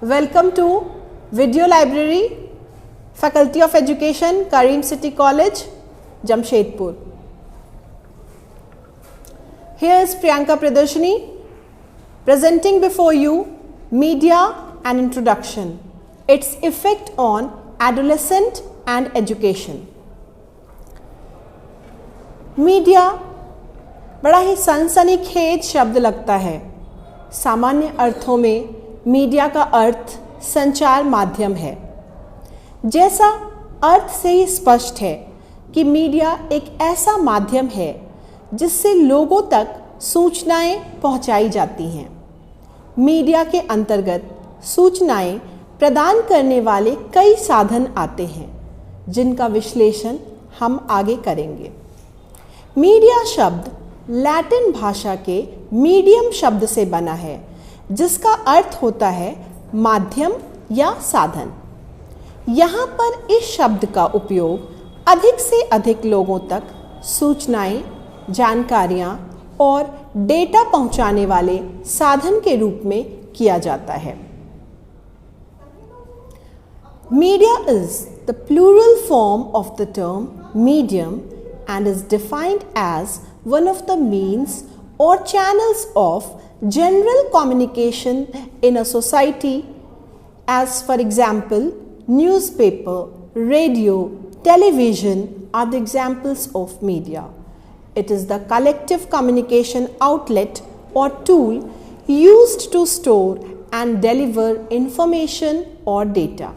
Welcome to Video Library, Faculty of Education, Karim City College, Jamshedpur. Here is Priyanka Pradarshini presenting before you Media and Introduction, its effect on adolescent and education. Media बड़ा ही सनसनीखेज शब्द लगता है। सामान्य अर्थों में media का अर्थ संचार माध्यम है। जैसा अर्थ से ही स्पष्ट है कि मीडिया एक ऐसा माध्यम है जिससे लोगों तक सूचनाएं पहुंचाई जाती हैं। मीडिया के अंतर्गत सूचनाएं प्रदान करने वाले कई साधन आते हैं जिनका विश्लेषण हम आगे करेंगे। मीडिया शब्द लैटिन भाषा के मीडियम शब्द से बना है जिसका अर्थ होता है माध्यम या साधन। यहाँ पर इस शब्द का उपयोग अधिक से अधिक लोगों तक सूचनाएं, जानकारियाँ और डेटा पहुँचाने वाले साधन के रूप में किया जाता है। Media is the plural form of the term medium and is defined as one of the means or channels of general communication in a society, as for example, newspaper, radio, television are the examples of media. It is the collective communication outlet or tool used to store and deliver information or data.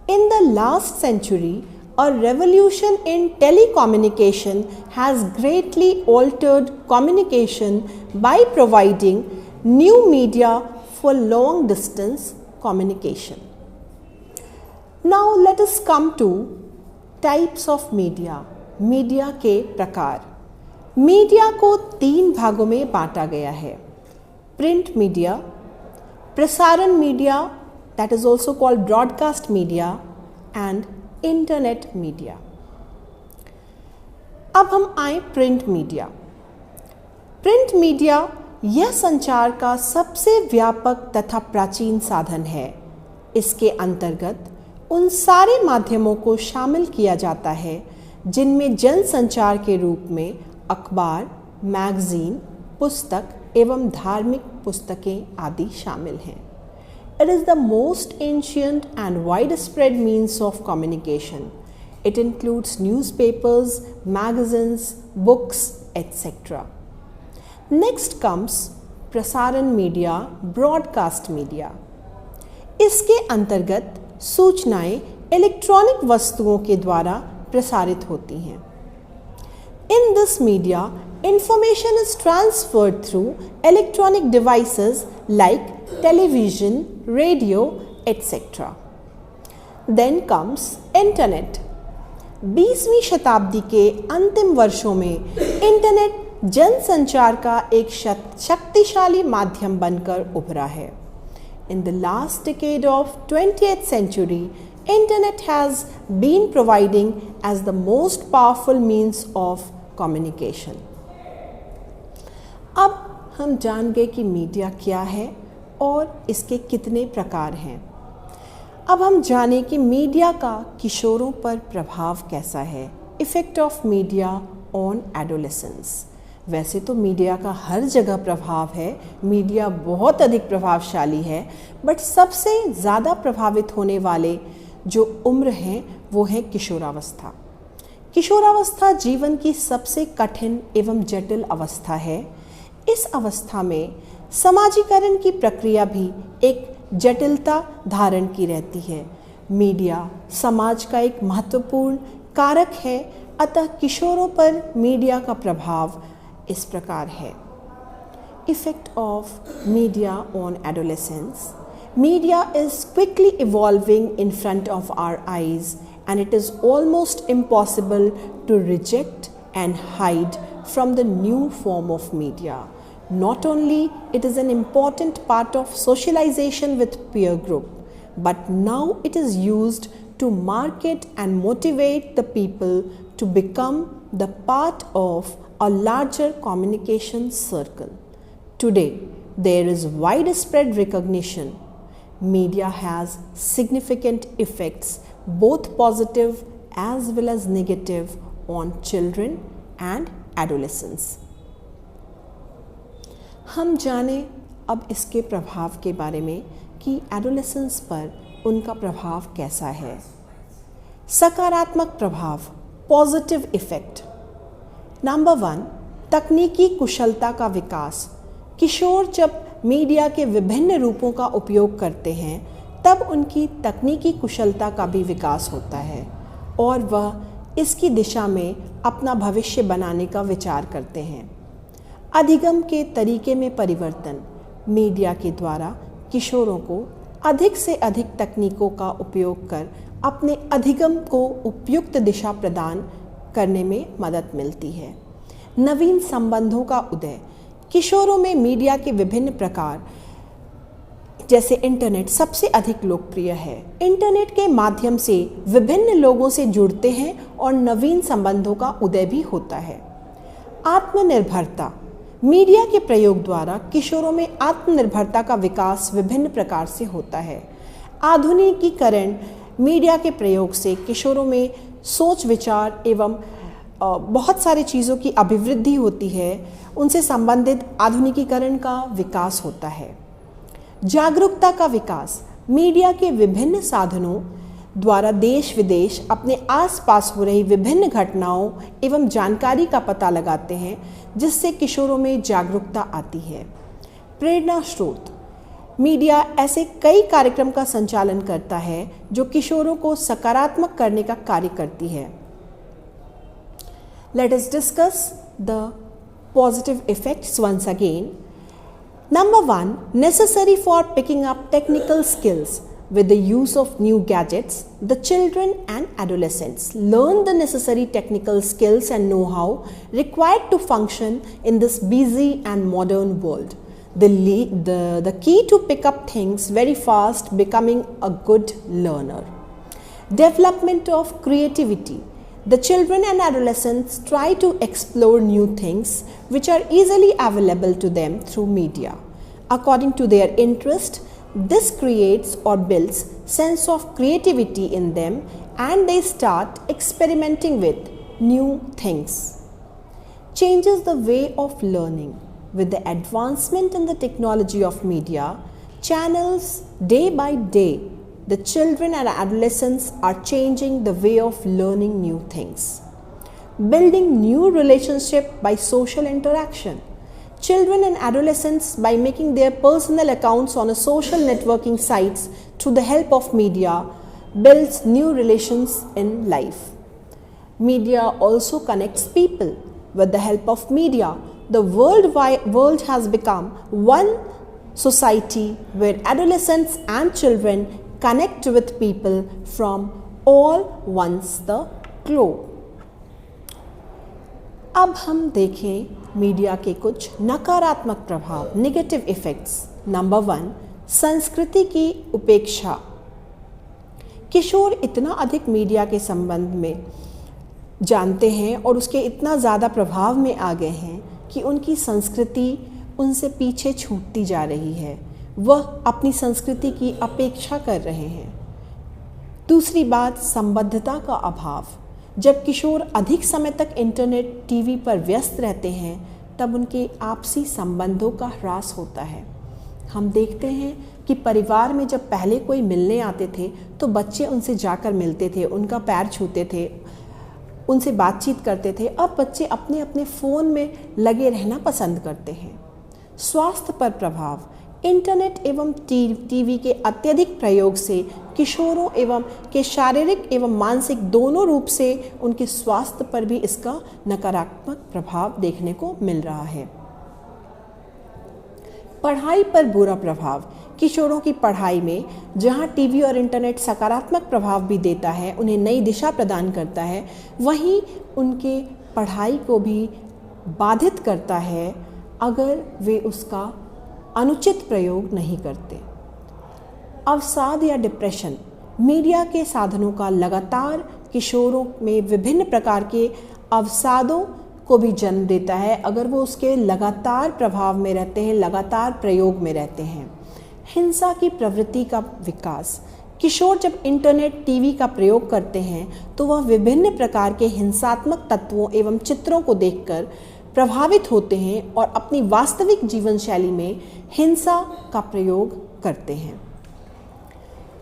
In the last century, a revolution in telecommunication has greatly altered communication by providing new media for long distance communication. Now let us come to types of media. Media के प्रकार। Media को 3 भागों में बांटा गया है। Print media, प्रसारण media that is also called broadcast media and internet media. अब हम आए प्रिंट मीडिया। प्रिंट मीडिया यह संचार का सबसे व्यापक तथा प्राचीन साधन है। इसके अंतर्गत उन सारे माध्यमों को शामिल किया जाता है जिनमें जनसंचार के रूप में अखबार, मैगजीन, पुस्तक एवं धार्मिक पुस्तकें आदि शामिल हैं। It is the most ancient and widespread means of communication. It includes newspapers, magazines, books, etc. Next comes प्रसारण मीडिया, broadcast media. इसके अंतर्गत सूचनाएं इलेक्ट्रॉनिक वस्तुओं के द्वारा प्रसारित होती हैं। In this media, information is transferred through electronic devices like television, radio, etc. Then comes internet. 20वीं शताब्दी के अंतिम वर्षों में इंटरनेट जनसंचार का एक शक्तिशाली माध्यम बनकर उभरा है। In the last decade of 20th century, internet has been providing as the most powerful means of communication. अब हम जान गए कि मीडिया क्या है और इसके कितने प्रकार हैं। अब हम जानें कि मीडिया का किशोरों पर प्रभाव कैसा है। Effect of media on adolescence. वैसे तो मीडिया का हर जगह प्रभाव है, मीडिया बहुत अधिक प्रभावशाली है, बट सबसे ज़्यादा प्रभावित होने वाले जो उम्र हैं वो है किशोरावस्था। किशोरावस्था जीवन की सबसे कठिन एवं जटिल अवस्था है। इस अवस्था में समाजीकरण की प्रक्रिया भी एक जटिलता धारण की रहती है। मीडिया समाज का एक महत्वपूर्ण कारक है, अतः किशोरों पर मीडिया का प्रभाव इस प्रकार है। Effect of media on adolescence. Media is quickly evolving in front of our eyes and it is almost impossible to reject and hide from the new form of media. Not only it is an important part of socialization with peer group, but now it is used to market and motivate the people to become the part of a larger communication circle. Today, there is widespread recognition media has significant effects, both positive as well as negative, on children and adolescents. हम जाने अब इसके प्रभाव के बारे में कि adolescence पर उनका प्रभाव कैसा है। सकारात्मक प्रभाव, पॉजिटिव इफेक्ट। नंबर 1, तकनीकी कुशलता का विकास। किशोर जब मीडिया के विभिन्न रूपों का उपयोग करते हैं तब उनकी तकनीकी कुशलता का भी विकास होता है और वह इसकी दिशा में अपना भविष्य बनाने का विचार करते हैं। अधिगम के तरीके में परिवर्तन। मीडिया के द्वारा किशोरों को अधिक से अधिक तकनीकों का उपयोग कर अपने अधिगम को उपयुक्त दिशा प्रदान करने में मदद मिलती है। नवीन संबंधों का उदय। किशोरों में मीडिया के विभिन्न प्रकार जैसे इंटरनेट सबसे अधिक लोकप्रिय है। इंटरनेट के माध्यम से विभिन्न लोगों से जुड़ते हैं और नवीन संबंधों का उदय भी होता है। आत्मनिर्भरता। मीडिया के प्रयोग द्वारा किशोरों में आत्मनिर्भरता का विकास विभिन्न प्रकार से होता है। आधुनिकीकरण। मीडिया के प्रयोग से किशोरों में सोच विचार एवं बहुत सारी चीज़ों की अभिवृद्धि होती है, उनसे संबंधित आधुनिकीकरण का विकास होता है। जागरूकता का विकास। मीडिया के विभिन्न साधनों द्वारा देश विदेश अपने आसपास हो रही विभिन्न घटनाओं एवं जानकारी का पता लगाते हैं, जिससे किशोरों में जागरूकता आती है। प्रेरणा स्रोत। मीडिया ऐसे कई कार्यक्रम का संचालन करता है जो किशोरों को सकारात्मक करने का कार्य करती है। Let us discuss the positive effects once again. Number 1, necessary for picking up technical skills. With the use of new gadgets, the children and adolescents learn the necessary technical skills and know-how required to function in this busy and modern world. The key to pick up things very fast, becoming a good learner. Development of creativity. The children and adolescents try to explore new things which are easily available to them through media. According to their interest, this creates or builds sense of creativity in them and they start experimenting with new things. Changes the way of learning. With the advancement in the technology of media, channels day by day, the children and adolescents are changing the way of learning new things. Building new relationship by social interaction. Children and adolescents, by making their personal accounts on a social networking sites through the help of media, builds new relations in life. Media also connects people. With the help of media, the world has become one society where adolescents and children connect with people from all once the globe. अब हम देखें media के कुछ नकारात्मक प्रभाव, negative effects. Number 1, संस्कृति की उपेक्षा। किशोर इतना अधिक मीडिया के संबंध में जानते हैं और उसके इतना ज़्यादा प्रभाव में आ गए हैं कि उनकी संस्कृति उनसे पीछे छूटती जा रही है। वह अपनी संस्कृति की अपेक्षा कर रहे हैं। दूसरी बात, संबद्धता का अभाव। जब किशोर अधिक समय तक इंटरनेट, टीवी पर व्यस्त रहते हैं तब उनके आपसी संबंधों का ह्रास होता है। हम देखते हैं कि परिवार में जब पहले कोई मिलने आते थे तो बच्चे उनसे जाकर मिलते थे, उनका पैर छूते थे, उनसे बातचीत करते थे। अब बच्चे अपने अपने फ़ोन में लगे रहना पसंद करते हैं। स्वास्थ्य पर प्रभाव। इंटरनेट एवं टीवी के अत्यधिक प्रयोग से किशोरों एवं के शारीरिक एवं मानसिक दोनों रूप से उनके स्वास्थ्य पर भी इसका नकारात्मक प्रभाव देखने को मिल रहा है। पढ़ाई पर बुरा प्रभाव। किशोरों की पढ़ाई में जहां टीवी और इंटरनेट सकारात्मक प्रभाव भी देता है, उन्हें नई दिशा प्रदान करता है, वहीं उनके पढ़ाई को भी बाधित करता है अगर वे उसका अनुचित प्रयोग नहीं करते। अवसाद या डिप्रेशन। मीडिया के साधनों का लगातार किशोरों में विभिन्न प्रकार के अवसादों को भी जन्म देता है अगर वो उसके लगातार प्रभाव में रहते हैं, लगातार प्रयोग में रहते हैं। हिंसा की प्रवृत्ति का विकास। किशोर जब इंटरनेट, टीवी का प्रयोग करते हैं तो वह विभिन्न प्रकार के हिंसात्मक तत्वों एवं चित्रों को देखकर प्रभावित होते हैं और अपनी वास्तविक जीवन शैली में हिंसा का प्रयोग करते हैं।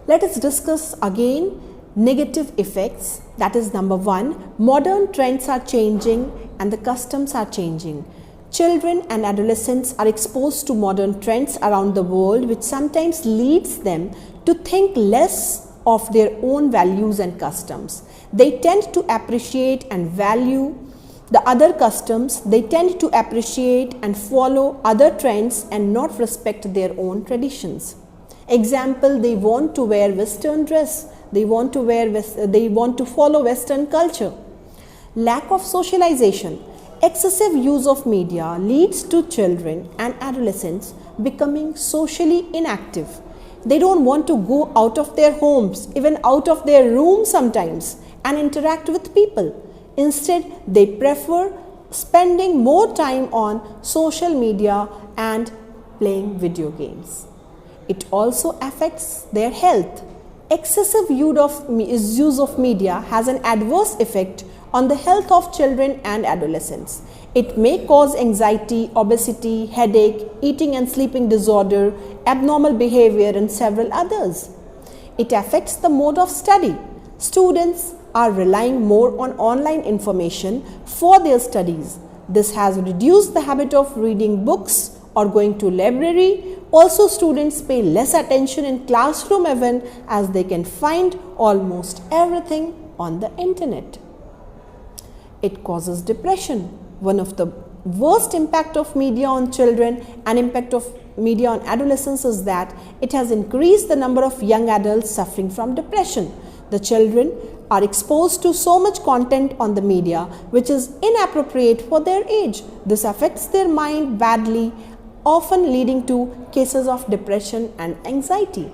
Let us discuss again negative effects. That is number 1, modern trends are changing and the customs are changing. Children and adolescents are exposed to modern trends around the world, which sometimes leads them to think less of their own values and customs. They tend to appreciate and value the other customs. They tend to appreciate and follow other trends and not respect their own traditions. Example, they want to wear Western dress. They want to follow Western culture. Lack of socialization. Excessive use of media leads to children and adolescents becoming socially inactive. They don't want to go out of their homes, even out of their room sometimes, and interact with people. Instead, they prefer spending more time on social media and playing video games. It also affects their health. Excessive use of media has an adverse effect on the health of children and adolescents. It may cause anxiety, obesity, headache, eating and sleeping disorder, abnormal behavior, and several others. It affects the mode of study. Students are relying more on online information for their studies. This has reduced the habit of reading books or going to library. Also, students pay less attention in classroom even as they can find almost everything on the internet. It causes depression. One of the worst impact of media on children and impact of media on adolescents is that it has increased the number of young adults suffering from depression. The children are exposed to so much content on the media which is inappropriate for their age. This affects their mind badly, often leading to cases of depression and anxiety.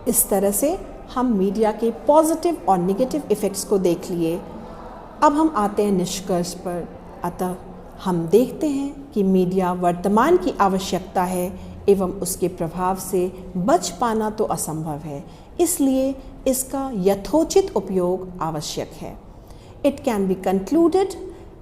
इस तरह से हम media के positive और negative effects को देख लिए। अब हम आते हैं निष्कर्ष पर। अतः हम देखते हैं कि मीडिया वर्तमान की आवश्यकता है एवं उसके प्रभाव से बच पाना तो असंभव है, इसलिए इसका यथोचित उपयोग आवश्यक है। It can be concluded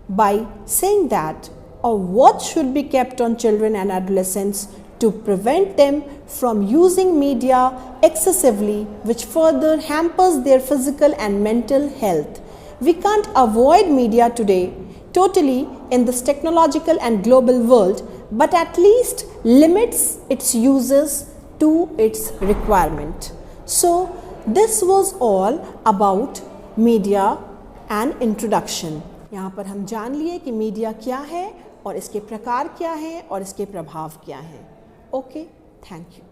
by saying that or what should be kept on children and adolescents to prevent them from using media excessively, which further hampers their physical and mental health. We can't avoid media today totally in this technological and global world, but at least limits its uses to its requirement. So this was all about media and introduction. यहाँ पर हम जान लिए कि media क्या है और इसके प्रकार क्या हैं और इसके प्रभाव क्या हैं। Okay, thank you.